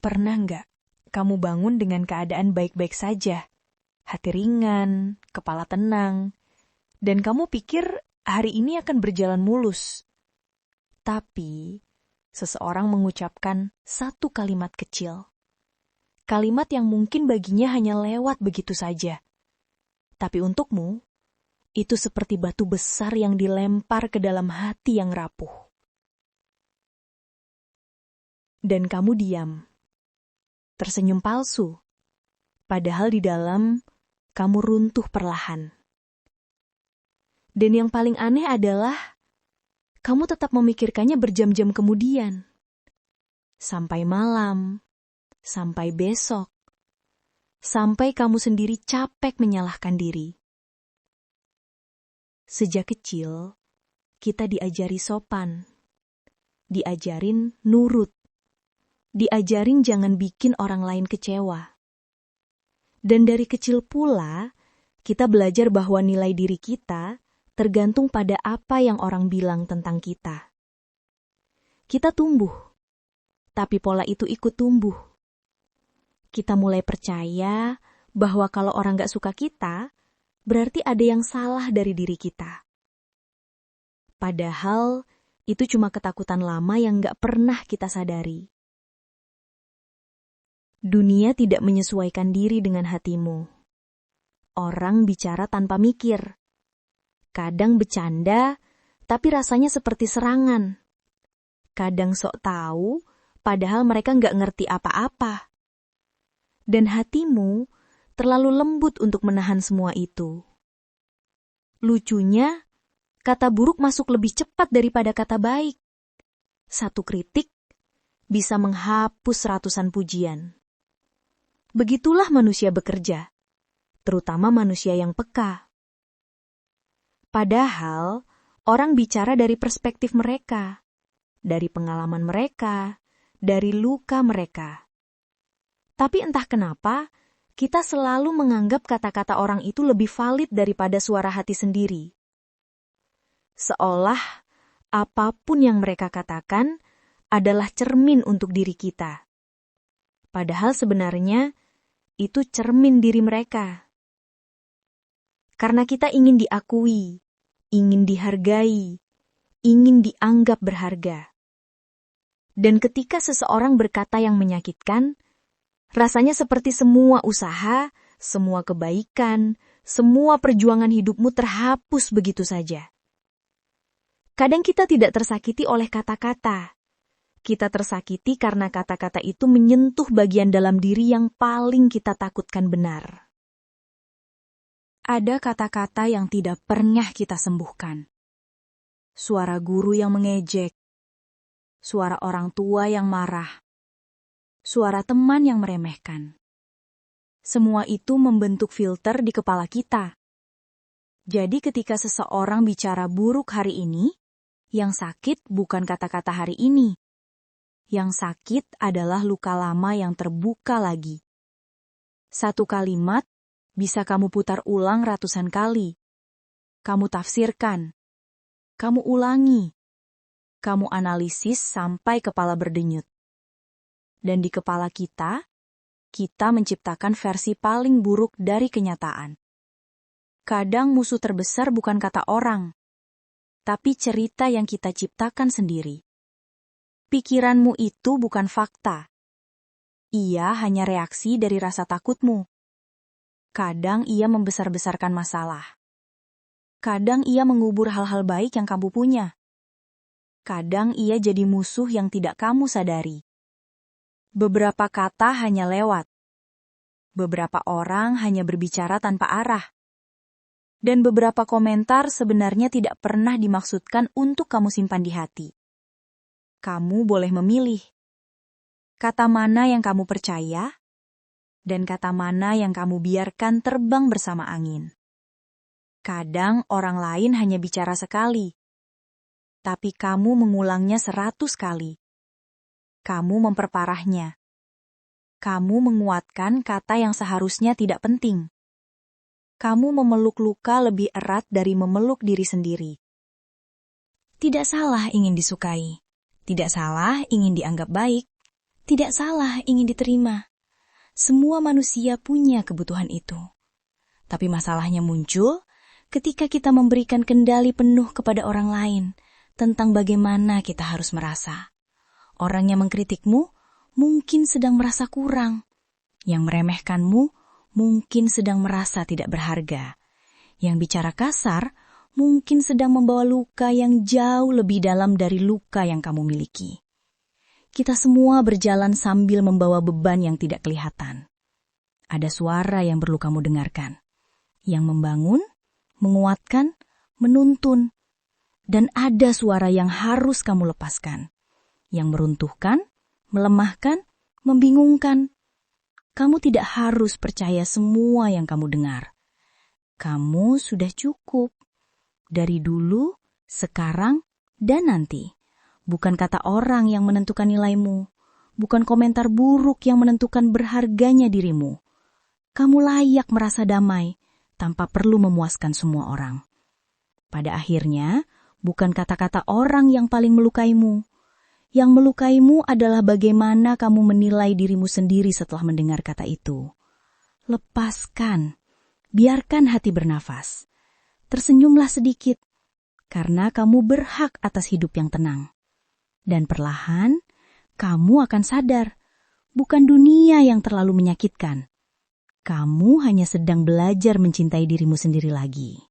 Pernah nggak kamu bangun dengan keadaan baik-baik saja, hati ringan, kepala tenang, dan kamu pikir hari ini akan berjalan mulus. Tapi, seseorang mengucapkan satu kalimat kecil. Kalimat yang mungkin baginya hanya lewat begitu saja. Tapi untukmu, itu seperti batu besar yang dilempar ke dalam hati yang rapuh. Dan kamu diam. Tersenyum palsu, padahal di dalam kamu runtuh perlahan. Dan yang paling aneh adalah, kamu tetap memikirkannya berjam-jam kemudian. Sampai malam, sampai besok, sampai kamu sendiri capek menyalahkan diri. Sejak kecil, kita diajari sopan, diajarin nurut, diajarin jangan bikin orang lain kecewa. Dan dari kecil pula, kita belajar bahwa nilai diri kita tergantung pada apa yang orang bilang tentang kita. Kita tumbuh, tapi pola itu ikut tumbuh. Kita mulai percaya bahwa kalau orang gak suka kita, berarti ada yang salah dari diri kita. Padahal, itu cuma ketakutan lama yang gak pernah kita sadari. Dunia tidak menyesuaikan diri dengan hatimu. Orang bicara tanpa mikir. Kadang bercanda, tapi rasanya seperti serangan. Kadang sok tahu, padahal mereka nggak ngerti apa-apa. Dan hatimu terlalu lembut untuk menahan semua itu. Lucunya, kata buruk masuk lebih cepat daripada kata baik. Satu kritik bisa menghapus ratusan pujian. Begitulah manusia bekerja, terutama manusia yang peka. Padahal, orang bicara dari perspektif mereka, dari pengalaman mereka, dari luka mereka. Tapi entah kenapa, kita selalu menganggap kata-kata orang itu lebih valid daripada suara hati sendiri. Seolah apapun yang mereka katakan adalah cermin untuk diri kita. Padahal sebenarnya, itu cermin diri mereka. Karena kita ingin diakui, ingin dihargai, ingin dianggap berharga. Dan ketika seseorang berkata yang menyakitkan, rasanya seperti semua usaha, semua kebaikan, semua perjuangan hidupmu terhapus begitu saja. Kadang kita tidak tersakiti oleh kata-kata. Kita tersakiti karena kata-kata itu menyentuh bagian dalam diri yang paling kita takutkan benar. Ada kata-kata yang tidak pernah kita sembuhkan. Suara guru yang mengejek. Suara orang tua yang marah. Suara teman yang meremehkan. Semua itu membentuk filter di kepala kita. Jadi ketika seseorang bicara buruk hari ini, yang sakit bukan kata-kata hari ini. Yang sakit adalah luka lama yang terbuka lagi. Satu kalimat bisa kamu putar ulang ratusan kali. Kamu tafsirkan. Kamu ulangi. Kamu analisis sampai kepala berdenyut. Dan di kepala kita menciptakan versi paling buruk dari kenyataan. Kadang musuh terbesar bukan kata orang, tapi cerita yang kita ciptakan sendiri. Pikiranmu itu bukan fakta. Ia hanya reaksi dari rasa takutmu. Kadang ia membesar-besarkan masalah. Kadang ia mengubur hal-hal baik yang kamu punya. Kadang ia jadi musuh yang tidak kamu sadari. Beberapa kata hanya lewat. Beberapa orang hanya berbicara tanpa arah. Dan beberapa komentar sebenarnya tidak pernah dimaksudkan untuk kamu simpan di hati. Kamu boleh memilih. Kata mana yang kamu percaya, dan kata mana yang kamu biarkan terbang bersama angin. Kadang orang lain hanya bicara sekali, tapi kamu mengulangnya 100 kali. Kamu memperparahnya. Kamu menguatkan kata yang seharusnya tidak penting. Kamu memeluk luka lebih erat dari memeluk diri sendiri. Tidak salah ingin disukai. Tidak salah ingin dianggap baik. Tidak salah ingin diterima. Semua manusia punya kebutuhan itu. Tapi masalahnya muncul ketika kita memberikan kendali penuh kepada orang lain tentang bagaimana kita harus merasa. Orang yang mengkritikmu mungkin sedang merasa kurang. Yang meremehkanmu mungkin sedang merasa tidak berharga. Yang bicara kasar mungkin sedang membawa luka yang jauh lebih dalam dari luka yang kamu miliki. Kita semua berjalan sambil membawa beban yang tidak kelihatan. Ada suara yang perlu kamu dengarkan, yang membangun, menguatkan, menuntun. Dan ada suara yang harus kamu lepaskan, yang meruntuhkan, melemahkan, membingungkan. Kamu tidak harus percaya semua yang kamu dengar. Kamu sudah cukup. Dari dulu, sekarang, dan nanti. Bukan kata orang yang menentukan nilaimu. Bukan komentar buruk yang menentukan berharganya dirimu. Kamu layak merasa damai tanpa perlu memuaskan semua orang. Pada akhirnya, bukan kata-kata orang yang paling melukaimu. Yang melukaimu adalah bagaimana kamu menilai dirimu sendiri setelah mendengar kata itu. Lepaskan. Biarkan hati bernafas. Tersenyumlah sedikit, karena kamu berhak atas hidup yang tenang. Dan perlahan, kamu akan sadar, bukan dunia yang terlalu menyakitkan. Kamu hanya sedang belajar mencintai dirimu sendiri lagi.